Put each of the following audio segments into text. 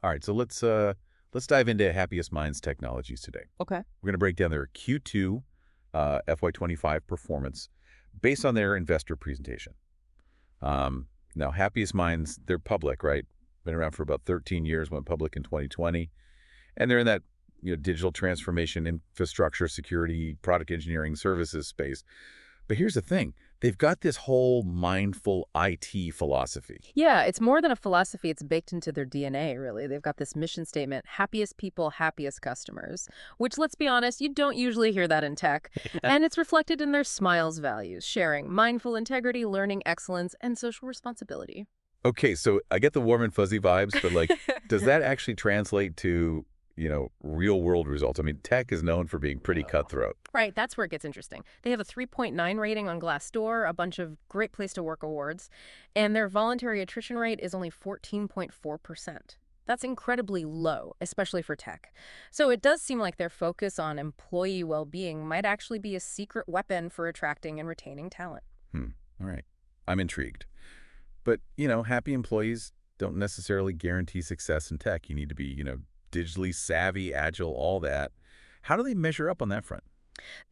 All right, so let's dive into Happiest Minds Technologies today. Okay. We're going to break down their Q2 FY25 performance based on their investor presentation. Now, Happiest Minds, they're public, right? Been around for about 13 years, went public in 2020, and they're in that digital transformation, infrastructure, security, product engineering, services space. But here's the thing. They've got this whole mindful IT philosophy. Yeah, it's more than a philosophy. It's baked into their DNA, really. They've got this mission statement, happiest people, happiest customers, which, let's be honest, you don't usually hear that in tech. And it's reflected in their SMILES values, sharing mindful integrity, learning excellence, and social responsibility. Okay, so I get the warm and fuzzy vibes, but does that actually translate to, real world results? I mean, tech is known for being pretty cutthroat. Right, that's where it gets interesting. They have a 3.9 rating on Glassdoor, a bunch of Great Place to Work awards, and their voluntary attrition rate is only 14.4%. That's incredibly low, especially for tech. So it does seem like their focus on employee well-being might actually be a secret weapon for attracting and retaining talent. All right. I'm intrigued. But, happy employees don't necessarily guarantee success in tech. You need to be, digitally savvy, agile, all that. How do they measure up on that front?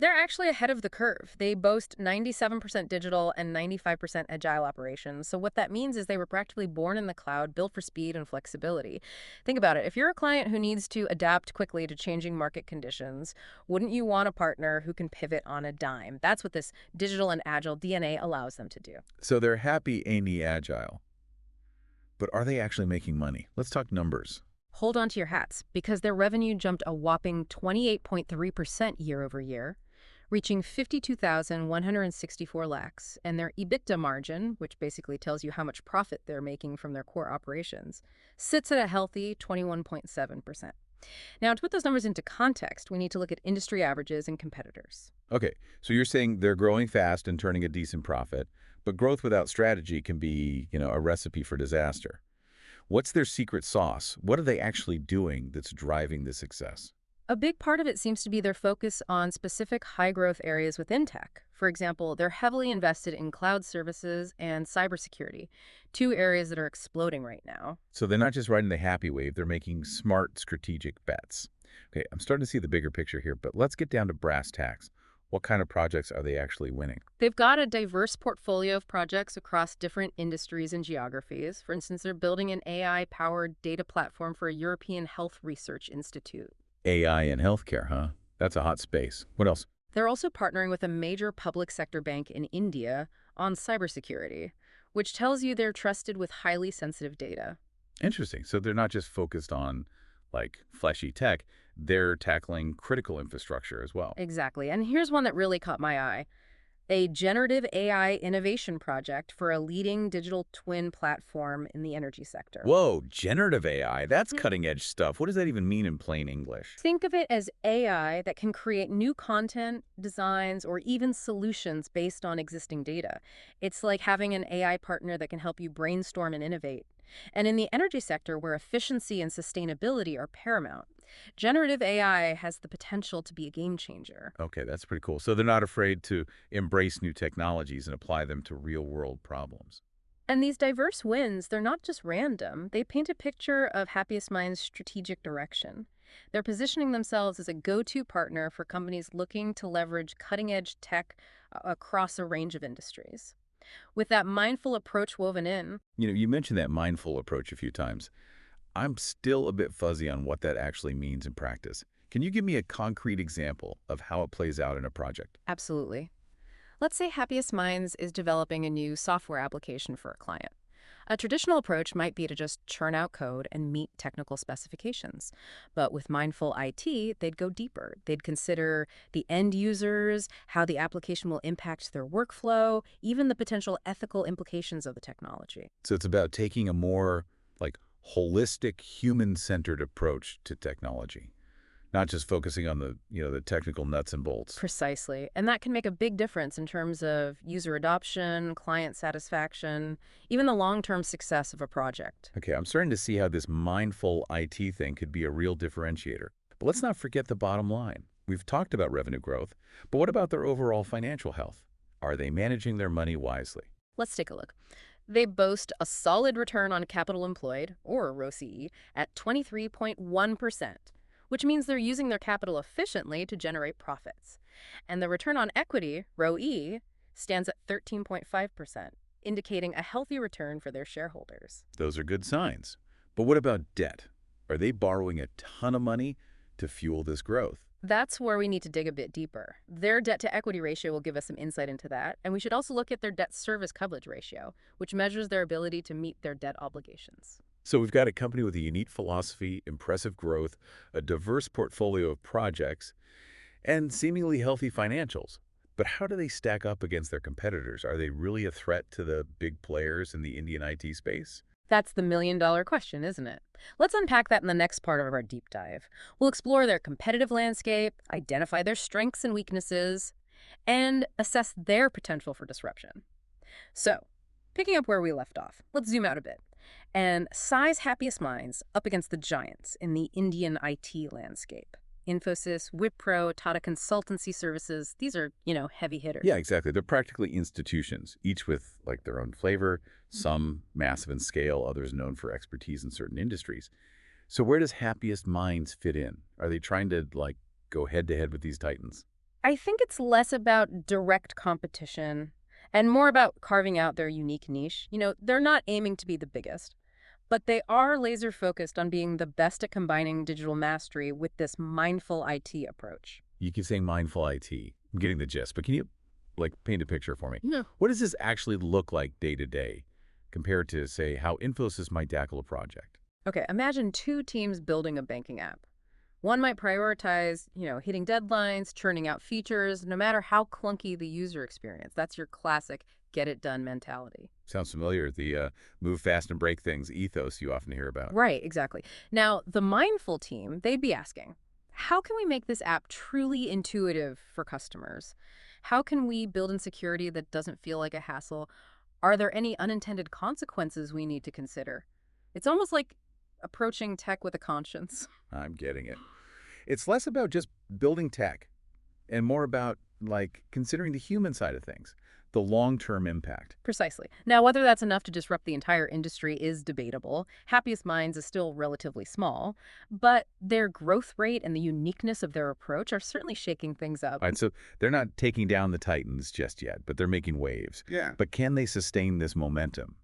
They're actually ahead of the curve. They boast 97% digital and 95% agile operations. So what that means is they were practically born in the cloud, built for speed and flexibility. Think about it. If you're a client who needs to adapt quickly to changing market conditions, wouldn't you want a partner who can pivot on a dime? That's what this digital and agile DNA allows them to do. So they're happy, ain't agile. But are they actually making money? Let's talk numbers. Hold on to your hats, because their revenue jumped a whopping 28.3% year over year, reaching 52,164 lakhs, and their EBITDA margin, which basically tells you how much profit they're making from their core operations, sits at a healthy 21.7%. Now, to put those numbers into context, we need to look at industry averages and competitors. Okay, so you're saying they're growing fast and turning a decent profit, but growth without strategy can be, a recipe for disaster. What's their secret sauce? What are they actually doing that's driving the success? A big part of it seems to be their focus on specific high-growth areas within tech. For example, they're heavily invested in cloud services and cybersecurity, two areas that are exploding right now. So they're not just riding the happy wave, they're making smart strategic bets. Okay, I'm starting to see the bigger picture here, but let's get down to brass tacks. What kind of projects are they actually winning? They've got a diverse portfolio of projects across different industries and geographies. For instance, they're building an AI-powered data platform for a European Health Research Institute. AI in healthcare, huh? That's a hot space. What else? They're also partnering with a major public sector bank in India on cybersecurity, which tells you they're trusted with highly sensitive data. Interesting. So they're not just focused on, fleshy tech. They're tackling critical infrastructure as well. Exactly. And here's one that really caught my eye. A generative AI innovation project for a leading digital twin platform in the energy sector. Whoa, generative AI. That's cutting-edge stuff. What does that even mean in plain English? Think of it as AI that can create new content, designs, or even solutions based on existing data. It's like having an AI partner that can help you brainstorm and innovate. And in the energy sector, where efficiency and sustainability are paramount, generative AI has the potential to be a game changer. Okay, that's pretty cool. So they're not afraid to embrace new technologies and apply them to real-world problems. And these diverse wins, they're not just random. They paint a picture of Happiest Minds' strategic direction. They're positioning themselves as a go-to partner for companies looking to leverage cutting-edge tech across a range of industries. With that mindful approach woven in, You mentioned that mindful approach a few times. I'm still a bit fuzzy on what that actually means in practice. Can you give me a concrete example of how it plays out in a project? absolutely. Let's say Happiest Minds is developing a new software application for a client. A traditional approach might be to just churn out code and meet technical specifications. But with Mindful IT, they'd go deeper. They'd consider the end users, how the application will impact their workflow, even the potential ethical implications of the technology. So it's about taking a more, holistic, human-centered approach to technology, not just focusing on the technical nuts and bolts. Precisely. And that can make a big difference in terms of user adoption, client satisfaction, even the long-term success of a project. Okay, I'm starting to see how this mindful IT thing could be a real differentiator. But let's not forget the bottom line. We've talked about revenue growth, but what about their overall financial health? Are they managing their money wisely? Let's take a look. They boast a solid return on capital employed, or ROCE, at 23.1%, which means they're using their capital efficiently to generate profits. And the return on equity, ROE, stands at 13.5%, indicating a healthy return for their shareholders. Those are good signs. But what about debt? Are they borrowing a ton of money to fuel this growth? That's where we need to dig a bit deeper. Their debt-to-equity ratio will give us some insight into that, and we should also look at their debt service coverage ratio, which measures their ability to meet their debt obligations. So we've got a company with a unique philosophy, impressive growth, a diverse portfolio of projects, and seemingly healthy financials. But how do they stack up against their competitors? Are they really a threat to the big players in the Indian IT space? That's the million-dollar question, isn't it? Let's unpack that in the next part of our deep dive. We'll explore their competitive landscape, identify their strengths and weaknesses, and assess their potential for disruption. So, picking up where we left off, let's zoom out a bit and size Happiest Minds up against the giants in the Indian IT landscape. Infosys, Wipro, Tata Consultancy Services, these are, heavy hitters. Yeah, exactly. They're practically institutions, each with like their own flavor, some massive in scale, others known for expertise in certain industries. So where does Happiest Minds fit in? Are they trying to go head to head with these titans? I think it's less about direct competition and more about carving out their unique niche. They're not aiming to be the biggest, but they are laser focused on being the best at combining digital mastery with this mindful IT approach. You keep saying mindful IT. I'm getting the gist, but can you paint a picture for me? Yeah. What does this actually look like day to day compared to, say, how Infosys might tackle a project? Okay, imagine two teams building a banking app. One might prioritize, hitting deadlines, churning out features, no matter how clunky the user experience. That's your classic get it done mentality. Sounds familiar, the move fast and break things ethos you often hear about. Right, exactly. Now, the mindful team, they'd be asking, how can we make this app truly intuitive for customers? How can we build in security that doesn't feel like a hassle? Are there any unintended consequences we need to consider? It's almost like approaching tech with a conscience. I'm getting it. It's less about just building tech and more about considering the human side of things, the long-term impact. Precisely. Now, whether that's enough to disrupt the entire industry is debatable. Happiest Minds is still relatively small, but their growth rate and the uniqueness of their approach are certainly shaking things up. All right, so they're not taking down the titans just yet, but they're making waves. Yeah. But can they sustain this momentum?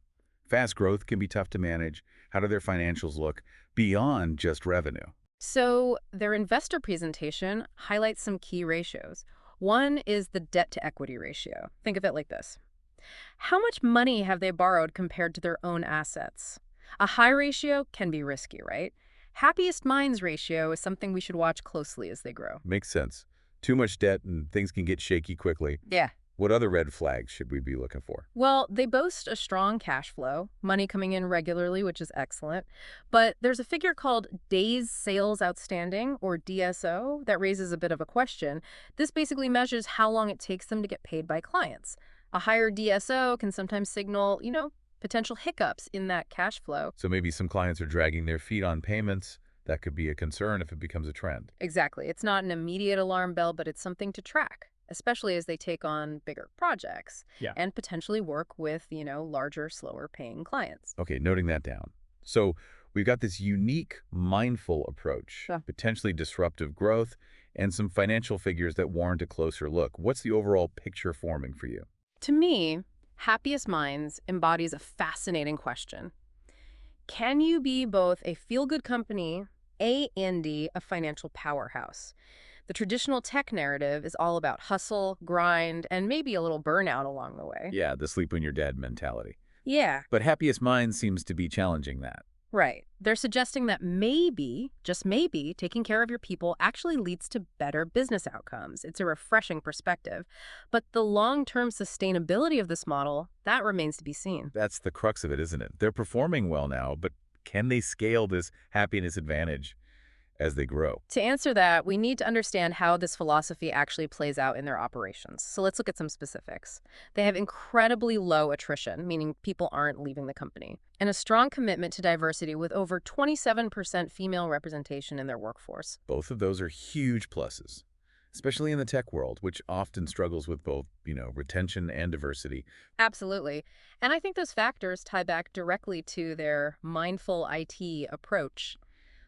Fast growth can be tough to manage. How do their financials look beyond just revenue? So their investor presentation highlights some key ratios. One is the debt-to-equity ratio. Think of it like this. How much money have they borrowed compared to their own assets? A high ratio can be risky, right? Happiest Minds ratio is something we should watch closely as they grow. Makes sense. Too much debt and things can get shaky quickly. Yeah. What other red flags should we be looking for? Well, they boast a strong cash flow, money coming in regularly, which is excellent. But there's a figure called Days Sales Outstanding, or DSO, that raises a bit of a question. This basically measures how long it takes them to get paid by clients. A higher DSO can sometimes signal, potential hiccups in that cash flow. So maybe some clients are dragging their feet on payments. That could be a concern if it becomes a trend. Exactly. It's not an immediate alarm bell, but it's something to track, especially as they take on bigger projects and potentially work with, larger, slower paying clients. Okay, noting that down. So we've got this unique, mindful approach, potentially disruptive growth, and some financial figures that warrant a closer look. What's the overall picture forming for you? To me, Happiest Minds embodies a fascinating question. Can you be both a feel-good company and a financial powerhouse? The traditional tech narrative is all about hustle, grind, and maybe a little burnout along the way. Yeah, the sleep when you're dead mentality. Yeah, But Happiest Minds seems to be challenging that. right. They're suggesting that maybe, just maybe, taking care of your people actually leads to better business outcomes. It's a refreshing perspective. But the long-term sustainability of this model, that remains to be seen. That's the crux of it, isn't it? They're performing well now, but can they scale this happiness advantage as they grow? To answer that, we need to understand how this philosophy actually plays out in their operations. So let's look at some specifics. They have incredibly low attrition, meaning people aren't leaving the company, and a strong commitment to diversity with over 27% female representation in their workforce. Both of those are huge pluses. especially in the tech world, which often struggles with both, retention and diversity. Absolutely. And I think those factors tie back directly to their mindful IT approach.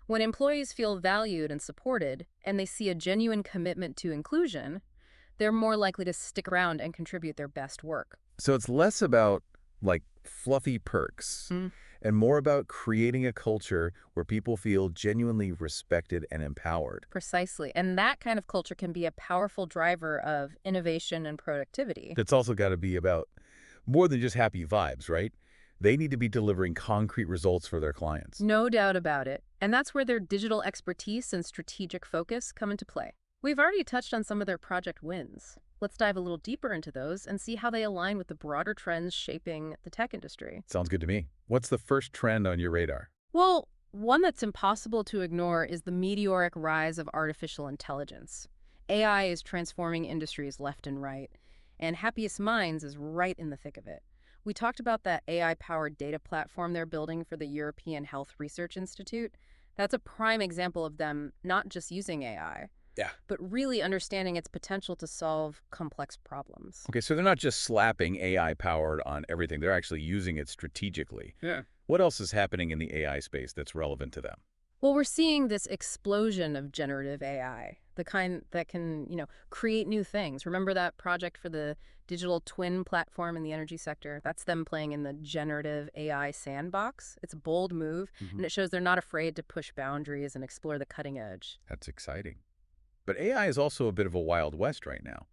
When employees feel valued and supported, and they see a genuine commitment to inclusion, they're more likely to stick around and contribute their best work. So it's less about like fluffy perks Mm, and more about creating a culture where people feel genuinely respected and empowered. precisely. And that kind of culture can be a powerful driver of innovation and productivity. That's also got to be about more than just happy vibes, right? They need to be delivering concrete results for their clients. No doubt about it. And that's where their digital expertise and strategic focus come into play. We've already touched on some of their project wins. Let's dive a little deeper into those and see how they align with the broader trends shaping the tech industry. Sounds good to me. What's the first trend on your radar? Well, one that's impossible to ignore is the meteoric rise of artificial intelligence. AI is transforming industries left and right, and Happiest Minds is right in the thick of it. We talked about that AI-powered data platform they're building for the European Health Research Institute. That's a prime example of them not just using AI, Yeah. but really understanding its potential to solve complex problems. Okay, so they're not just slapping AI powered on everything. They're actually using it strategically. Yeah. What else is happening in the AI space that's relevant to them? Well, we're seeing this explosion of generative AI, the kind that can, create new things. Remember that project for the digital twin platform in the energy sector? That's them playing in the generative AI sandbox. It's a bold move, and it shows they're not afraid to push boundaries and explore the cutting edge. That's exciting. But AI is also a bit of a wild west right now.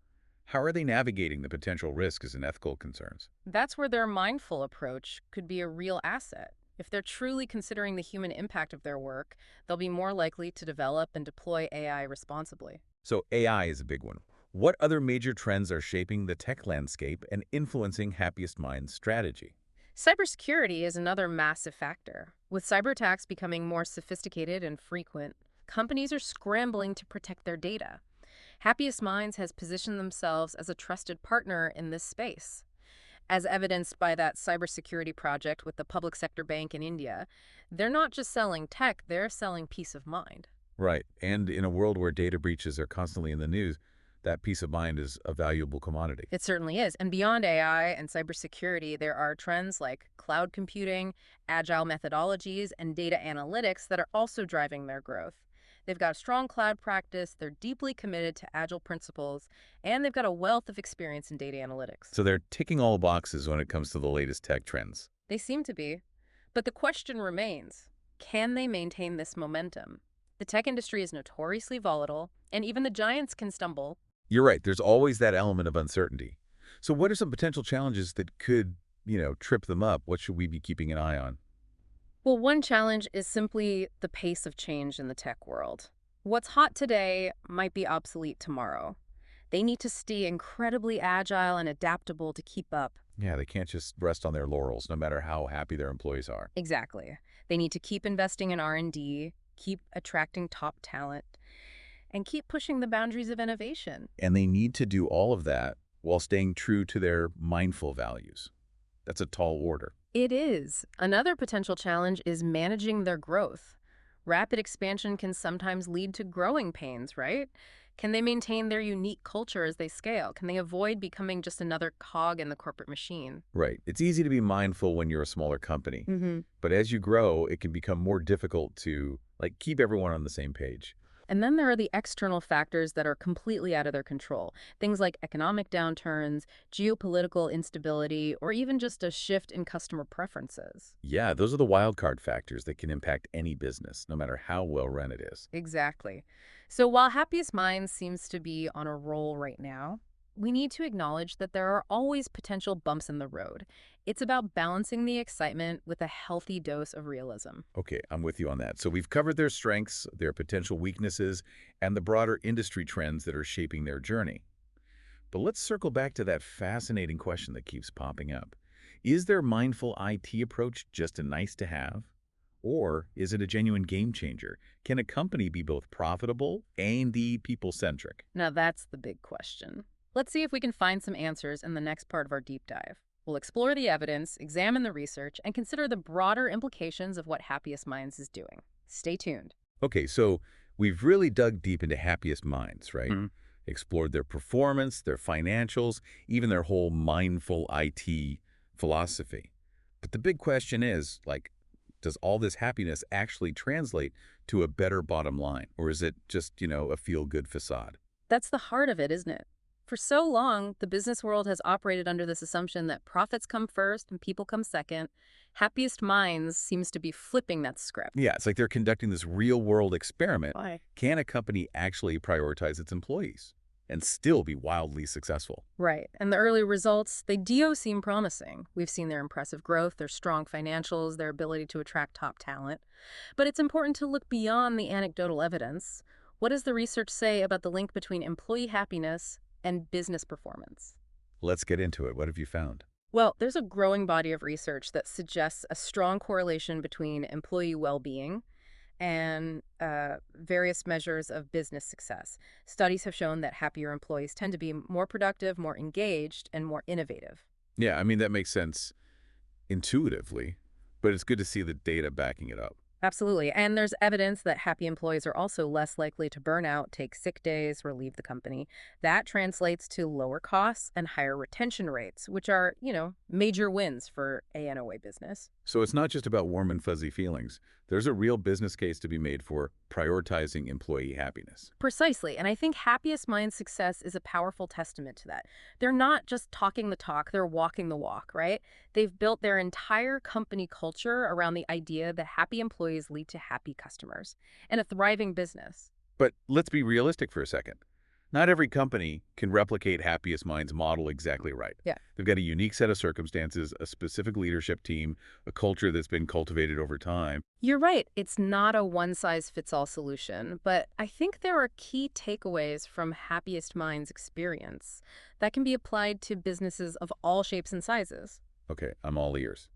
How are they navigating the potential risks and ethical concerns? That's where their mindful approach could be a real asset. If they're truly considering the human impact of their work, they'll be more likely to develop and deploy AI responsibly. So AI is a big one. What other major trends are shaping the tech landscape and influencing Happiest Minds strategy? Cybersecurity is another massive factor. With cyber attacks becoming more sophisticated and frequent, companies are scrambling to protect their data. Happiest Minds has positioned themselves as a trusted partner in this space. As evidenced by that cybersecurity project with the public sector bank in India, they're not just selling tech, they're selling peace of mind. Right. And in a world where data breaches are constantly in the news, that peace of mind is a valuable commodity. It certainly is. And beyond AI and cybersecurity, there are trends like cloud computing, agile methodologies, and data analytics that are also driving their growth. They've got a strong cloud practice, they're deeply committed to agile principles, and they've got a wealth of experience in data analytics. So they're ticking all boxes when it comes to the latest tech trends. They seem to be. But the question remains, can they maintain this momentum? The tech industry is notoriously volatile, and even the giants can stumble. You're right. There's always that element of uncertainty. So what are some potential challenges that could, trip them up? What should we be keeping an eye on? Well, one challenge is simply the pace of change in the tech world. What's hot today might be obsolete tomorrow. They need to stay incredibly agile and adaptable to keep up. Yeah, they can't just rest on their laurels, no matter how happy their employees are. Exactly. They need to keep investing in R&D, keep attracting top talent, and keep pushing the boundaries of innovation. And they need to do all of that while staying true to their mindful values. That's a tall order. It is. Another potential challenge is managing their growth. Rapid expansion can sometimes lead to growing pains, right? Can they maintain their unique culture as they scale? Can they avoid becoming just another cog in the corporate machine? Right. It's easy to be mindful when you're a smaller company. Mm-hmm. But as you grow, it can become more difficult to keep everyone on the same page. And then there are the external factors that are completely out of their control. Things like economic downturns, geopolitical instability, or even just a shift in customer preferences. Yeah, those are the wild card factors that can impact any business, no matter how well run it is. Exactly. So while Happiest Minds seems to be on a roll right now, we need to acknowledge that there are always potential bumps in the road. It's about balancing the excitement with a healthy dose of realism. Okay, I'm with you on that. So we've covered their strengths, their potential weaknesses, and the broader industry trends that are shaping their journey. But let's circle back to that fascinating question that keeps popping up. Is their mindful IT approach just a nice to have? Or is it a genuine game changer? Can a company be both profitable and people-centric? Now that's the big question. Let's see if we can find some answers in the next part of our deep dive. We'll explore the evidence, examine the research, and consider the broader implications of what Happiest Minds is doing. Stay tuned. Okay, so we've really dug deep into Happiest Minds, right? explored their performance, their financials, even their whole mindful IT philosophy. But the big question is, like, does all this happiness actually translate to a better bottom line? Or is it just, a feel-good facade? That's the heart of it, isn't it? For so long, the business world has operated under this assumption that profits come first and people come second. Happiest Minds seems to be flipping that script. Yeah, it's like they're conducting this real-world experiment. Why? Can a company actually prioritize its employees and still be wildly successful? Right. And the early results, they do seem promising. We've seen their impressive growth, their strong financials, their ability to attract top talent. But it's important to look beyond the anecdotal evidence. What does the research say about the link between employee happiness and business performance? Let's get into it. What have you found? Well, there's a growing body of research that suggests a strong correlation between employee well-being and various measures of business success. Studies have shown that happier employees tend to be more productive, more engaged, and more innovative. Yeah, I mean, that makes sense intuitively, but it's good to see the data backing it up. Absolutely. And there's evidence that happy employees are also less likely to burn out, take sick days, or leave the company. That translates to lower costs and higher retention rates, which are, major wins for ANOA business. So it's not just about warm and fuzzy feelings. There's a real business case to be made for prioritizing employee happiness. Precisely. And I think Happiest Minds success is a powerful testament to that. They're not just talking the talk, they're walking the walk, right? They've built their entire company culture around the idea that happy employees lead to happy customers and a thriving business. But let's be realistic for a second. Not every company can replicate Happiest Minds model exactly right. Yeah. They've got a unique set of circumstances, a specific leadership team, a culture that's been cultivated over time. You're right. It's not a one-size-fits-all solution, but I think there are key takeaways from Happiest Minds experience that can be applied to businesses of all shapes and sizes. Okay, I'm all ears.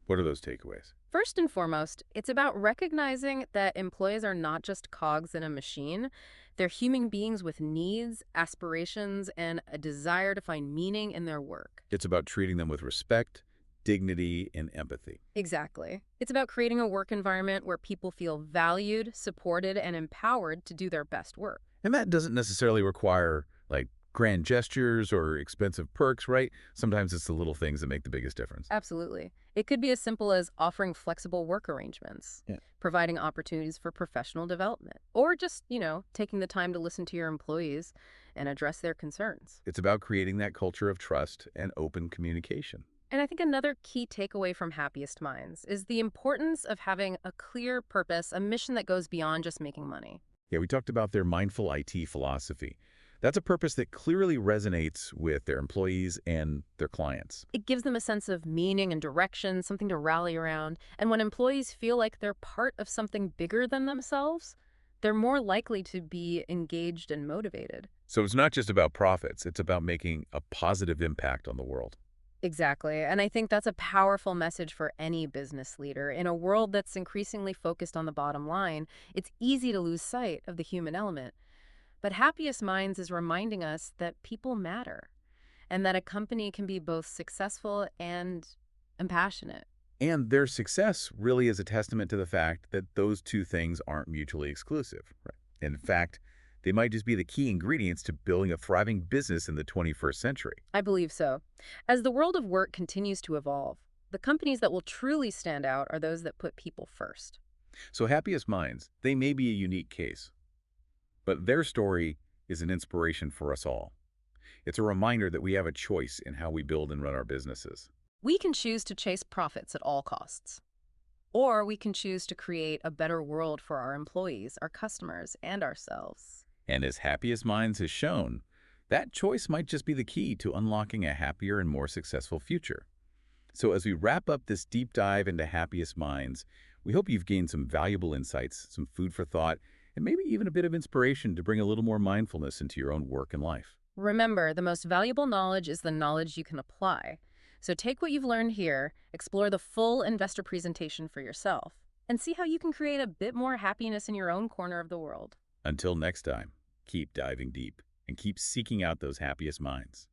What are those takeaways? First and foremost, it's about recognizing that employees are not just cogs in a machine. They're human beings with needs, aspirations, and a desire to find meaning in their work. It's about treating them with respect, dignity, and empathy. Exactly. It's about creating a work environment where people feel valued, supported, and empowered to do their best work. And that doesn't necessarily require, like, grand gestures or expensive perks, right? Sometimes it's the little things that make the biggest difference. Absolutely. It could be as simple as offering flexible work arrangements, Yeah. providing opportunities for professional development, or just, taking the time to listen to your employees and address their concerns. It's about creating that culture of trust and open communication. And I think another key takeaway from Happiest Minds is the importance of having a clear purpose, a mission that goes beyond just making money. Yeah, we talked about their mindful IT philosophy. That's a purpose that clearly resonates with their employees and their clients. It gives them a sense of meaning and direction, something to rally around. And when employees feel like they're part of something bigger than themselves, they're more likely to be engaged and motivated. So it's not just about profits, it's about making a positive impact on the world. Exactly. And I think that's a powerful message for any business leader. In a world that's increasingly focused on the bottom line, it's easy to lose sight of the human element. But Happiest Minds is reminding us that people matter and that a company can be both successful and compassionate. And their success really is a testament to the fact that those two things aren't mutually exclusive. Right? In fact, they might just be the key ingredients to building a thriving business in the 21st century. I believe so. As the world of work continues to evolve, the companies that will truly stand out are those that put people first. So Happiest Minds, they may be a unique case, but their story is an inspiration for us all. It's a reminder that we have a choice in how we build and run our businesses. We can choose to chase profits at all costs, or we can choose to create a better world for our employees, our customers, and ourselves. And as Happiest Minds has shown, that choice might just be the key to unlocking a happier and more successful future. So as we wrap up this deep dive into Happiest Minds, we hope you've gained some valuable insights, some food for thought, and maybe even a bit of inspiration to bring a little more mindfulness into your own work and life. Remember, the most valuable knowledge is the knowledge you can apply. So take what you've learned here, explore the full investor presentation for yourself, and see how you can create a bit more happiness in your own corner of the world. Until next time, keep diving deep and keep seeking out those happiest minds.